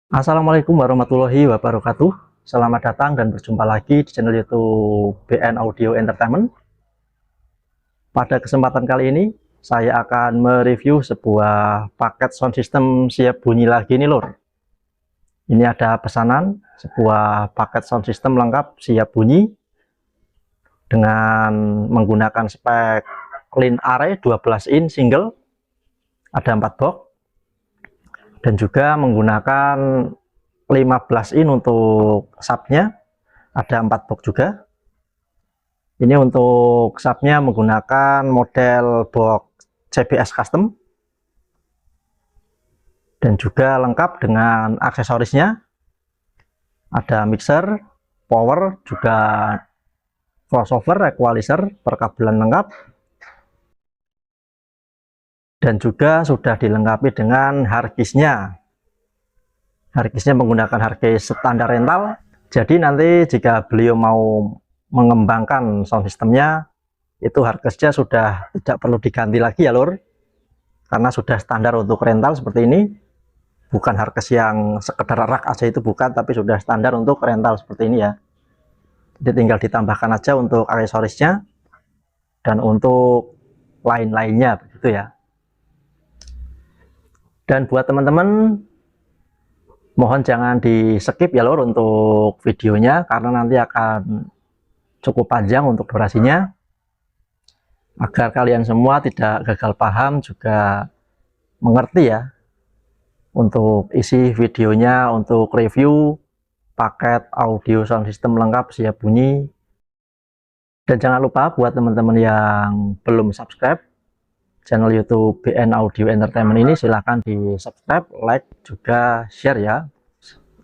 Assalamualaikum warahmatullahi wabarakatuh. Selamat datang dan berjumpa lagi di channel YouTube BN Audio Entertainment. Pada kesempatan kali ini, saya akan mereview sebuah paket sound system siap bunyi lagi nih lur. Ini ada pesanan sebuah paket sound system lengkap siap bunyi dengan menggunakan spek line array 12 in single, ada 4 box, dan juga menggunakan 15 in untuk subnya, ada 4 box juga. Ini untuk subnya menggunakan model box CBS custom dan juga lengkap dengan aksesorisnya, ada mixer, power, juga crossover, equalizer, perkabelan lengkap, dan juga sudah dilengkapi dengan harddisknya. Harddisknya menggunakan harddisk standar rental, jadi nanti jika beliau mau mengembangkan sound systemnya, itu harddisknya sudah tidak perlu diganti lagi ya lur, karena sudah standar untuk rental seperti ini. Bukan harddisk yang sekedar rak aja, itu bukan, tapi sudah standar untuk rental seperti ini ya. Jadi tinggal ditambahkan aja untuk aksesorisnya dan untuk lain-lainnya begitu ya. Dan buat teman-teman, mohon jangan di skip ya lor untuk videonya, karena nanti akan cukup panjang untuk durasinya, agar kalian semua tidak gagal paham, juga mengerti ya untuk isi videonya, untuk review paket audio sound system lengkap siap bunyi. Dan jangan lupa buat teman-teman yang belum subscribe channel YouTube BN Audio Entertainment ini, silahkan di subscribe, like, juga share ya,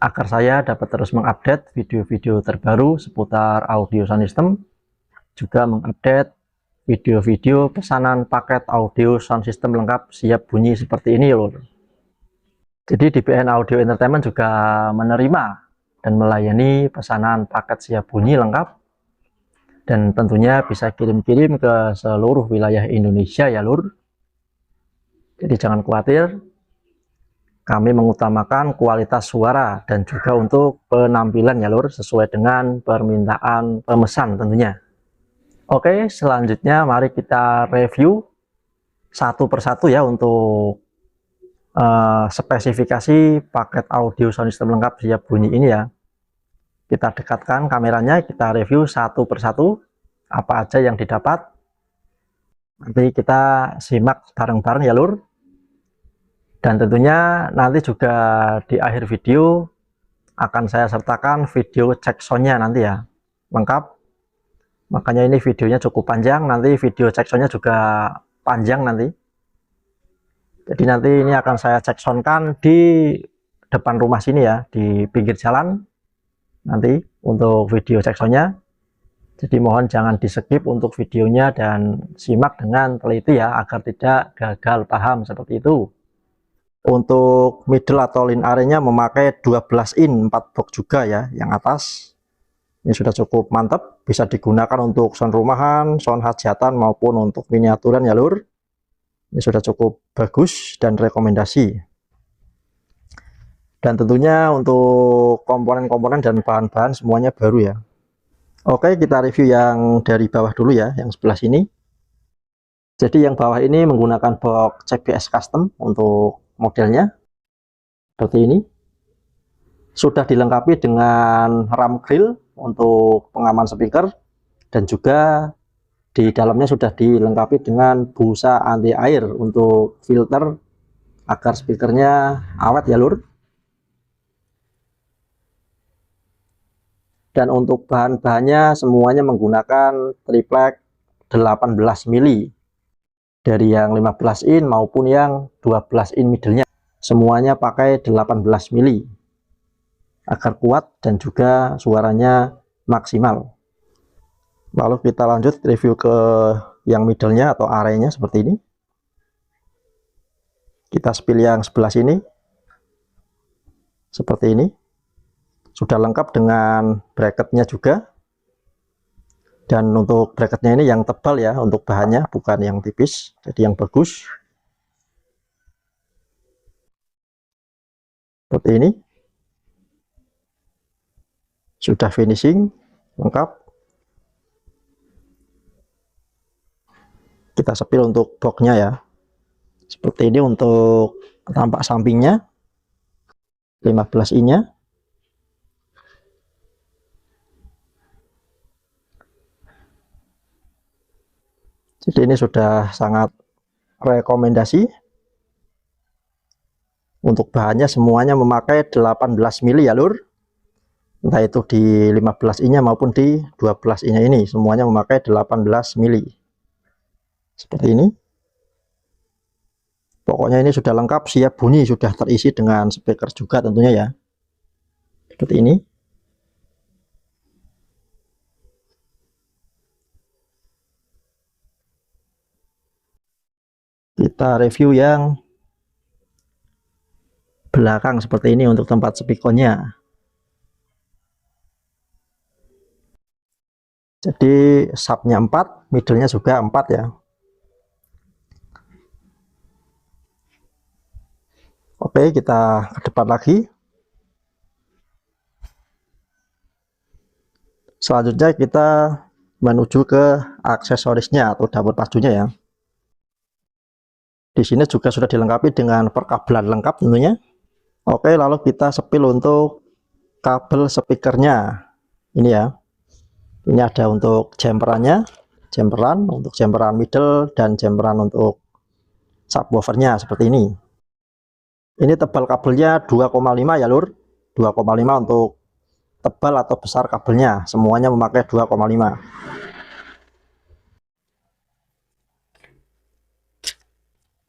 agar saya dapat terus mengupdate video-video terbaru seputar audio sound system, juga mengupdate video-video pesanan paket audio sound system lengkap siap bunyi seperti ini loh. Jadi di BN Audio Entertainment juga menerima dan melayani pesanan paket siap bunyi lengkap, dan tentunya bisa kirim-kirim ke seluruh wilayah Indonesia ya lur. Jadi jangan khawatir, kami mengutamakan kualitas suara dan juga untuk penampilan ya lur, sesuai dengan permintaan pemesan tentunya. Oke, selanjutnya mari kita review satu persatu ya untuk spesifikasi paket audio sound system lengkap siap bunyi ini ya. Kita dekatkan kameranya, kita review satu persatu apa aja yang didapat. Nanti kita simak bareng-bareng ya lur. Dan tentunya nanti juga di akhir video akan saya sertakan video cek soundnya nanti ya, lengkap. Makanya ini videonya cukup panjang, nanti video cek soundnya juga panjang nanti. Jadi nanti ini akan saya cek soundkan di depan rumah sini ya, di pinggir jalan nanti untuk video cek soundnya. Jadi mohon jangan di skip untuk videonya dan simak dengan teliti ya, agar tidak gagal paham seperti itu. Untuk middle atau line array-nya memakai 12 in 4 box juga ya, yang atas. Ini sudah cukup mantap, bisa digunakan untuk sound rumahan, sound hajatan, maupun untuk miniaturan ya lur. Ini sudah cukup bagus dan rekomendasi. Dan tentunya untuk komponen-komponen dan bahan-bahan semuanya baru ya. Oke, kita review yang dari bawah dulu ya, yang sebelah sini. Jadi yang bawah ini menggunakan box CBS custom untuk modelnya seperti ini. Sudah dilengkapi dengan ram grill untuk pengaman speaker, dan juga di dalamnya sudah dilengkapi dengan busa anti air untuk filter agar speakernya awet ya lur. Dan untuk bahan-bahannya semuanya menggunakan triplek 18 mili, dari yang 15 in maupun yang 12 in middle-nya semuanya pakai 18 mili agar kuat dan juga suaranya maksimal. Lalu kita lanjut review ke yang middle-nya atau array-nya seperti ini. Kita spill yang sebelah sini seperti ini, sudah lengkap dengan bracketnya juga. Dan untuk bracketnya ini yang tebal ya, untuk bahannya bukan yang tipis, jadi yang bagus seperti ini. sudah finishing lengkap. Kita sepil untuk boxnya ya, seperti ini untuk tampak sampingnya 15 in-nya. Jadi ini sudah sangat rekomendasi. Untuk bahannya semuanya memakai 18 mili ya lur, entah itu di 15 in-nya maupun di 12 in-nya, ini semuanya memakai 18 mili seperti ini. Pokoknya ini sudah lengkap, siap bunyi, sudah terisi dengan speaker juga tentunya ya, seperti ini. Kita review yang belakang seperti ini untuk tempat speakernya. Jadi subnya 4, middle-nya juga 4 ya. Oke, kita ke depan lagi. Selanjutnya kita menuju ke aksesorisnya atau dapur padunya ya. Di sini juga sudah dilengkapi dengan perkabelan lengkap tentunya. Oke, lalu kita sepil untuk kabel speakernya. Ini ya. Ini ada untuk jumperannya, jumperan untuk jumperan middle dan jumperan untuk subwoofernya seperti ini. Ini tebal kabelnya 2,5 ya lur. 2,5 untuk tebal atau besar kabelnya, semuanya memakai 2,5.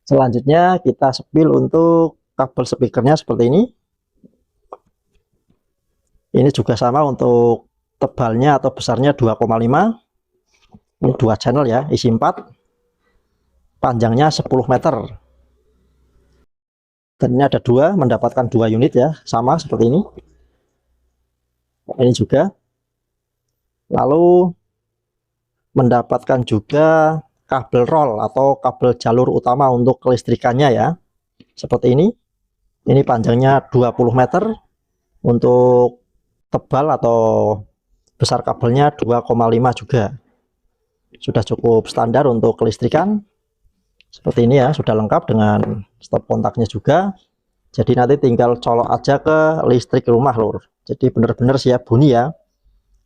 Selanjutnya kita sepil untuk kabel speakernya seperti ini. Ini juga sama untuk tebalnya atau besarnya 2,5. Ini 2 channel ya, isi 4. Panjangnya 10 meter. Dan ini ada 2, mendapatkan 2 unit ya, sama seperti ini. Ini juga. Lalu mendapatkan juga kabel roll atau kabel jalur utama untuk kelistrikannya ya, seperti ini. Ini panjangnya 20 meter. Untuk tebal atau besar kabelnya 2,5 juga. Sudah cukup standar untuk kelistrikan. Seperti ini ya, sudah lengkap dengan stop kontaknya juga. Jadi nanti tinggal colok aja ke listrik rumah lur. Jadi benar-benar siap bunyi ya.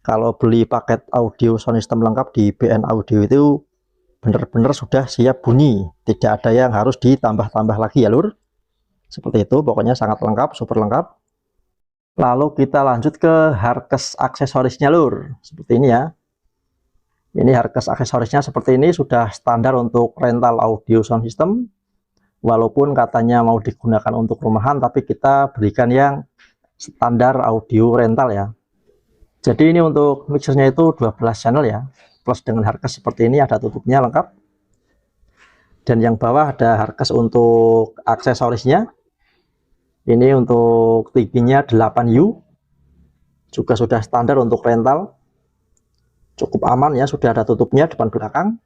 Kalau beli paket audio sound system lengkap di BN Audio itu benar-benar sudah siap bunyi. Tidak ada yang harus ditambah-tambah lagi ya lur. Seperti itu, pokoknya sangat lengkap, super lengkap. Lalu kita lanjut ke hardcase aksesorisnya lur, seperti ini ya. Ini hardcase aksesorisnya seperti ini, sudah standar untuk rental audio sound system. Walaupun katanya mau digunakan untuk rumahan, tapi kita berikan yang standar audio rental ya. Jadi ini untuk mixernya itu 12 channel ya, plus dengan hardcase seperti ini, ada tutupnya lengkap. Dan yang bawah ada hardcase untuk aksesorisnya. Ini untuk tingginya 8U, juga sudah standar untuk rental, cukup aman ya, sudah ada tutupnya depan belakang.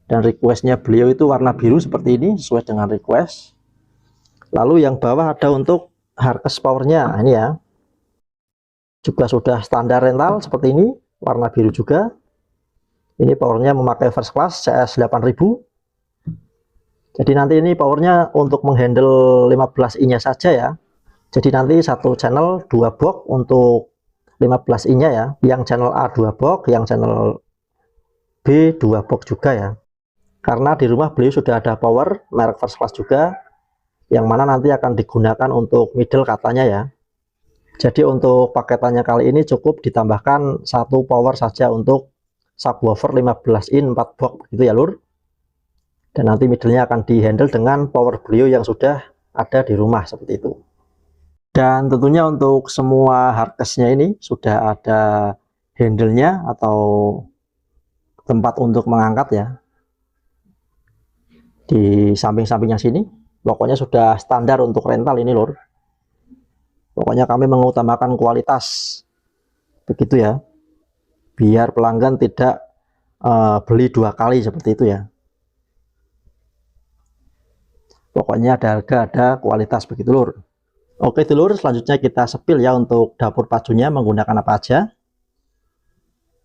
Dan requestnya beliau itu warna biru seperti ini, sesuai dengan request. Lalu yang bawah ada untuk hardcase powernya, ini ya, juga sudah standar rental seperti ini, warna biru juga. Ini powernya memakai first class CS 8000. Jadi nanti ini powernya untuk menghandle 15 in-nya saja ya. Jadi nanti satu channel 2 box untuk 15 in-nya ya. Yang channel A 2 box, yang channel B 2 box juga ya. Karena di rumah beliau sudah ada power merek first class juga, yang mana nanti akan digunakan untuk middle katanya ya. Jadi untuk paketannya kali ini cukup ditambahkan satu power saja untuk subwoofer 15 in 4 box gitu ya lur. Dan nanti middle-nya akan dihandle dengan power beliau yang sudah ada di rumah seperti itu. Dan tentunya untuk semua hardcase-nya ini sudah ada handle-nya atau tempat untuk mengangkat ya, di samping-sampingnya sini. Pokoknya sudah standar untuk rental ini lur. Pokoknya kami mengutamakan kualitas, begitu ya, biar pelanggan tidak beli 2 kali seperti itu ya. Pokoknya ada harga, ada kualitas, begitu lur. Oke dulur, selanjutnya kita sepil ya untuk dapur pajunya menggunakan apa aja.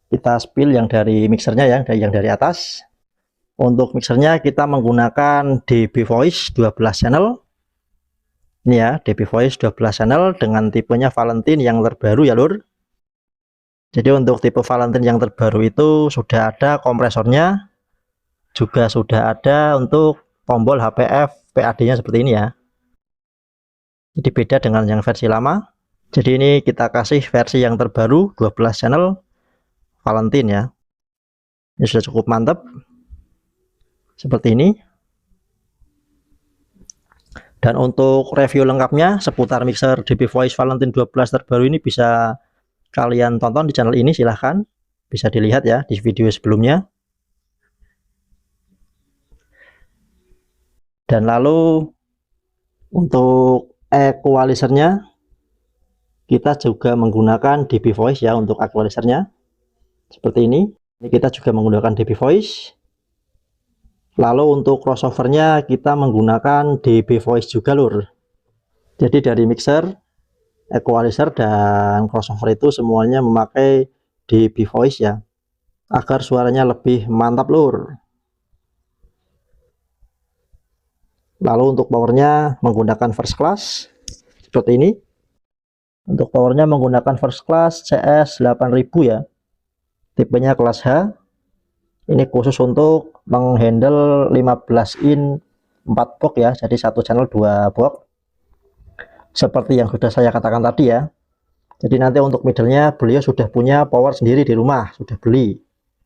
Kita spill yang dari mixernya ya, yang dari atas. Untuk mixernya kita menggunakan DB Voice 12 channel. Ini ya, DB Voice 12 channel dengan tipenya Valentine yang terbaru ya lur. Jadi untuk tipe Valentine yang terbaru itu sudah ada kompresornya, juga sudah ada untuk tombol HPF PAD-nya seperti ini ya. Jadi beda dengan yang versi lama. Jadi ini kita kasih versi yang terbaru 12 channel Valentine ya. Ini sudah cukup mantap seperti ini. Dan untuk review lengkapnya seputar mixer DB Voice Valentine 12 terbaru ini bisa kalian tonton di channel ini, silahkan bisa dilihat ya di video sebelumnya. Dan lalu untuk equalizernya kita juga menggunakan DB Voice ya untuk equalizernya seperti ini. Ini kita juga menggunakan DB Voice. Lalu untuk crossovernya kita menggunakan DB Voice juga lur. Jadi dari mixer, equalizer dan crossover itu semuanya memakai DB Voice ya, agar suaranya lebih mantap lur. Lalu untuk powernya menggunakan first class seperti ini. Untuk powernya menggunakan first class CS 8000 ya, tipenya kelas H. Ini khusus untuk menghandle 15 in 4 box ya, jadi satu channel 2 box seperti yang sudah saya katakan tadi ya. Jadi nanti untuk middle-nya beliau sudah punya power sendiri di rumah, sudah beli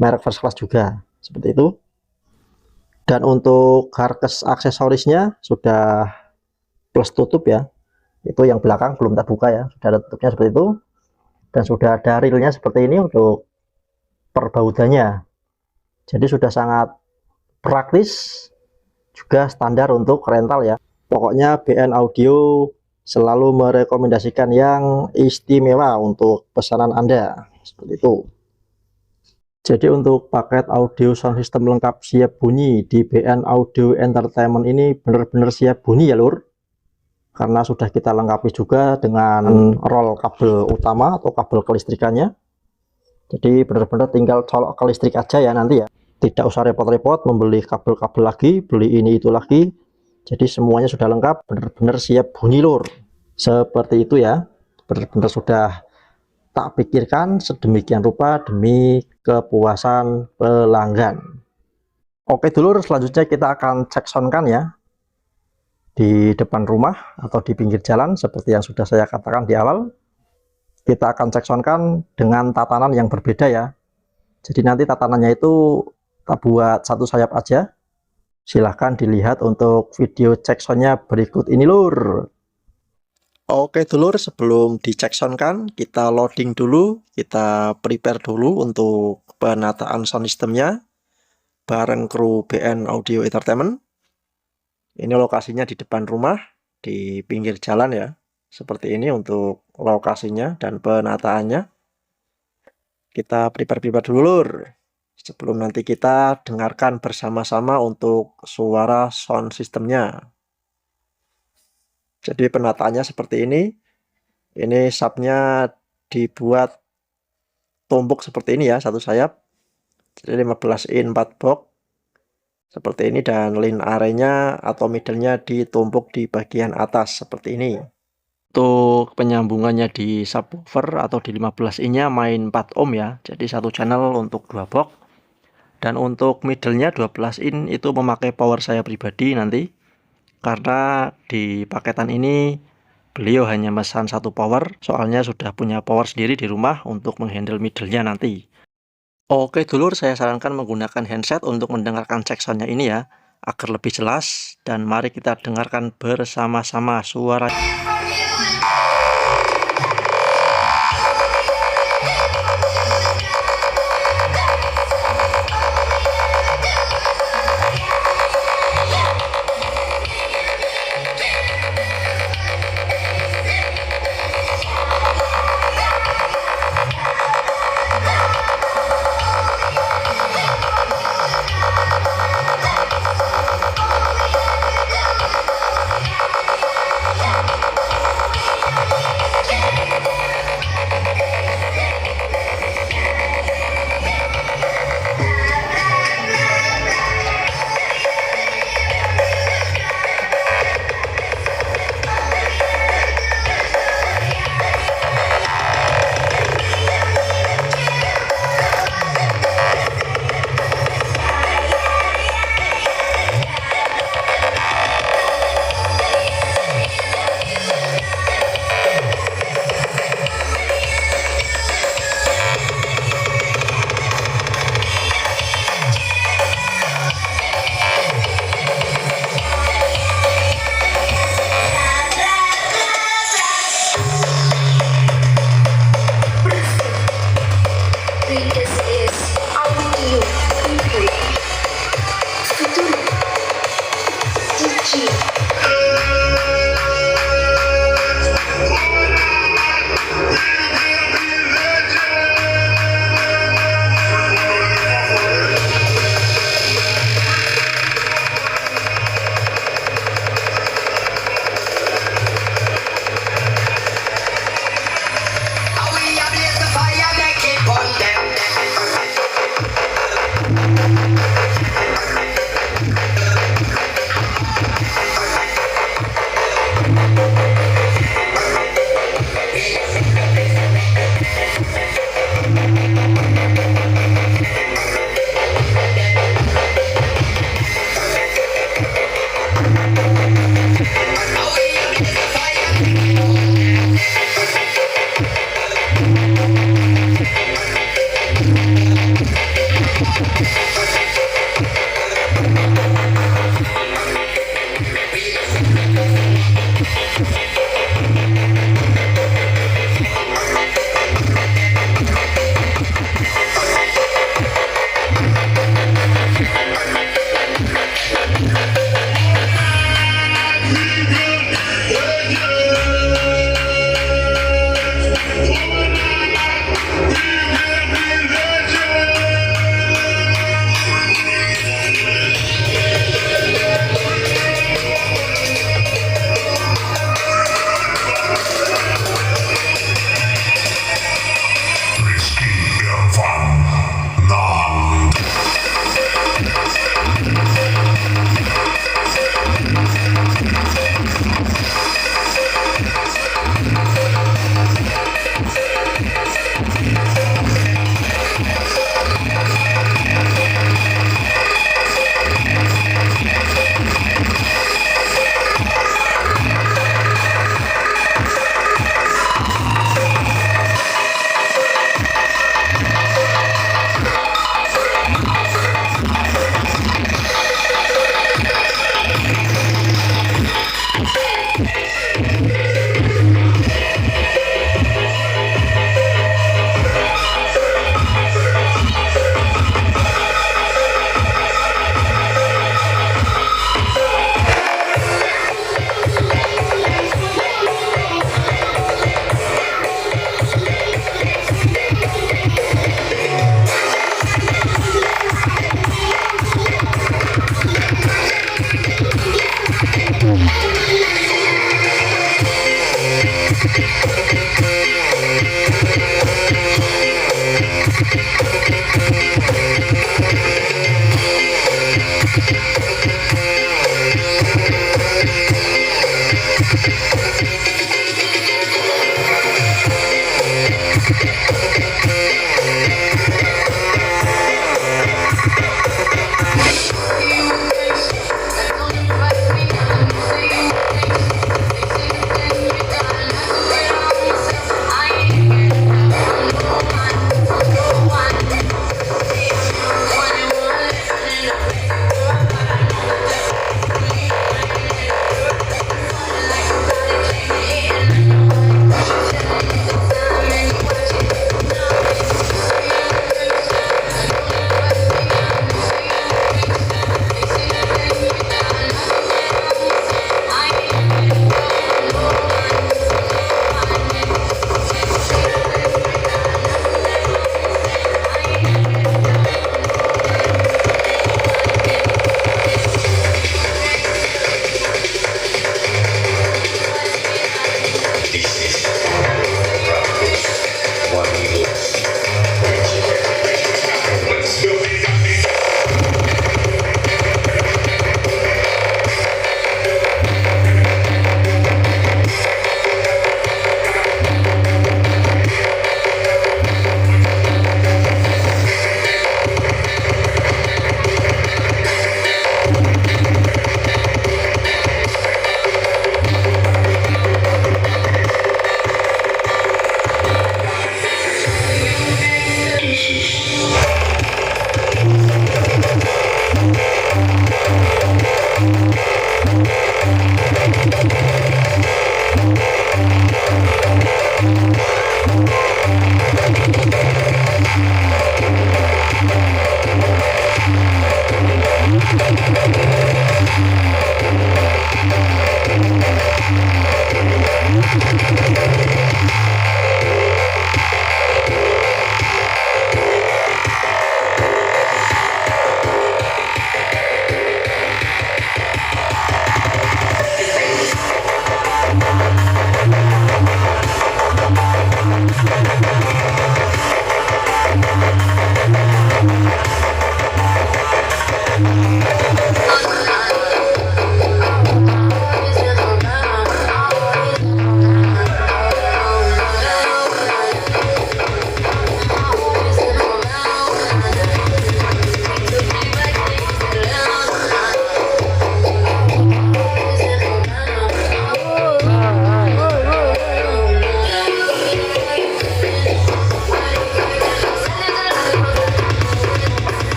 merek first class juga seperti itu. Dan untuk karkas aksesorisnya sudah plus tutup ya, itu yang belakang belum terbuka ya, sudah ada tutupnya seperti itu. Dan sudah ada reelnya seperti ini untuk perbaudannya. Jadi sudah sangat praktis, juga standar untuk rental ya. Pokoknya BN Audio selalu merekomendasikan yang istimewa untuk pesanan Anda seperti itu. Jadi untuk paket audio sound system lengkap siap bunyi di BN Audio Entertainment ini benar-benar siap bunyi ya lur, karena sudah kita lengkapi juga dengan roll kabel utama atau kabel kelistrikannya. Jadi benar-benar tinggal colok ke listrik aja ya nanti ya, tidak usah repot-repot membeli kabel-kabel lagi, beli ini itu lagi. Jadi semuanya sudah lengkap, benar-benar siap bunyi lur. Seperti itu ya, benar-benar sudah tak pikirkan sedemikian rupa demi kepuasan pelanggan. Oke dulur, selanjutnya kita akan cek soundkan ya di depan rumah atau di pinggir jalan seperti yang sudah saya katakan di awal. Kita akan cek soundkan dengan tatanan yang berbeda ya. Jadi nanti tatanannya itu tak buat satu sayap aja. Silahkan dilihat untuk video cek soundnya berikut ini lur. Oke dulur, sebelum dicek soundkan kita loading dulu, kita prepare dulu untuk penataan sound systemnya bareng kru BN Audio Entertainment. Ini lokasinya di depan rumah, di pinggir jalan ya. Seperti ini untuk lokasinya dan penataannya. Kita prepare dulu lur, sebelum nanti kita dengarkan bersama-sama untuk suara sound systemnya. Jadi penataannya seperti ini. Ini subnya dibuat tumpuk seperti ini ya, satu sayap. Jadi 15 in 4 box seperti ini, dan line array-nya atau middle-nya ditumpuk di bagian atas seperti ini. Untuk penyambungannya di subwoofer atau di 15 in-nya main 4 ohm ya, jadi satu channel untuk 2 box. Dan untuk middle-nya 12 in itu memakai power saya pribadi nanti, karena di paketan ini beliau hanya memesan satu power, soalnya sudah punya power sendiri di rumah untuk menghandle middle-nya nanti. Oke dulur, saya sarankan menggunakan handset untuk mendengarkan cek sound-nya ini ya, agar lebih jelas. Dan mari kita dengarkan bersama-sama suara.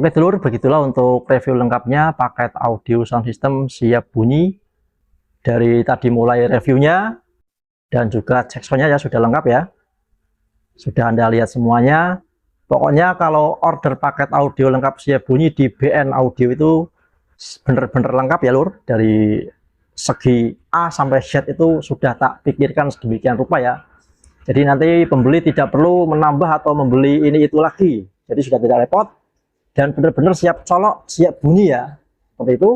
Oke dulur, begitulah untuk review lengkapnya paket audio sound system siap bunyi. Dari tadi mulai reviewnya dan juga cek soundnya ya sudah lengkap ya. Sudah Anda lihat semuanya. Pokoknya kalau order paket audio lengkap siap bunyi di BN Audio itu bener-bener lengkap ya lur. Dari segi A sampai Z itu sudah tak pikirkan sedemikian rupa ya. Jadi nanti pembeli tidak perlu menambah atau membeli ini itu lagi. Jadi sudah tidak repot. Dan benar-benar siap colok, siap bunyi ya. Seperti itu.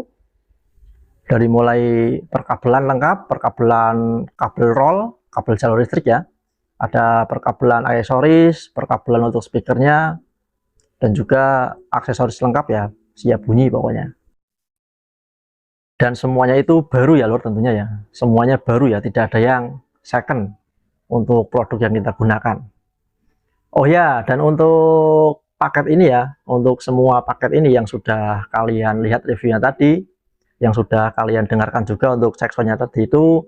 Dari mulai perkabelan lengkap, perkabelan kabel roll, kabel jalur listrik ya. Ada perkabelan aksesoris, perkabelan untuk speakernya, dan juga aksesoris lengkap ya. Siap bunyi pokoknya. Dan semuanya itu baru ya lor tentunya ya. Semuanya baru ya, tidak ada yang second untuk produk yang kita gunakan. Oh ya, dan untuk paket ini ya, untuk semua paket ini yang sudah kalian lihat reviewnya tadi, yang sudah kalian dengarkan juga untuk cek soundnya tadi itu,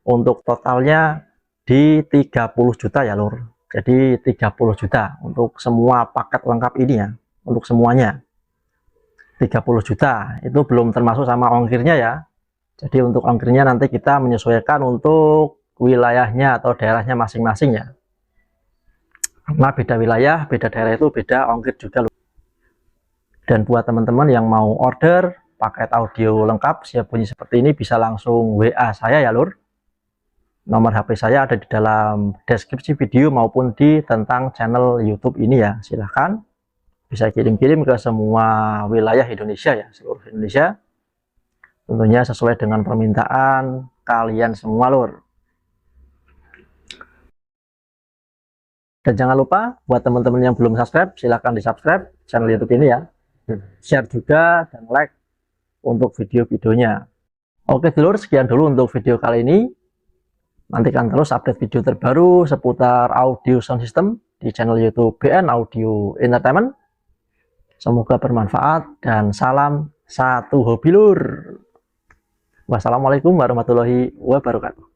untuk totalnya di 30 juta ya lur. Jadi 30 juta untuk semua paket lengkap ini ya, untuk semuanya 30 juta, itu belum termasuk sama ongkirnya ya. Jadi untuk ongkirnya nanti kita menyesuaikan untuk wilayahnya atau daerahnya masing-masing ya. Karena beda wilayah, beda daerah itu beda ongkir juga loh. Dan buat teman-teman yang mau order paket audio lengkap siap bunyi seperti ini bisa langsung WA saya ya lur. Nomor HP saya ada di dalam deskripsi video maupun di tentang channel YouTube ini ya. Silahkan bisa kirim-kirim ke semua wilayah Indonesia ya, seluruh Indonesia. Tentunya sesuai dengan permintaan kalian semua lur. Dan jangan lupa buat teman-teman yang belum subscribe, silahkan di subscribe channel YouTube ini ya. Share juga dan like untuk video-videonya. Oke dulur, sekian dulu untuk video kali ini. Nantikan terus update video terbaru seputar audio sound system di channel YouTube BN Audio Entertainment. Semoga bermanfaat dan salam satu hobi lur. Wassalamualaikum warahmatullahi wabarakatuh.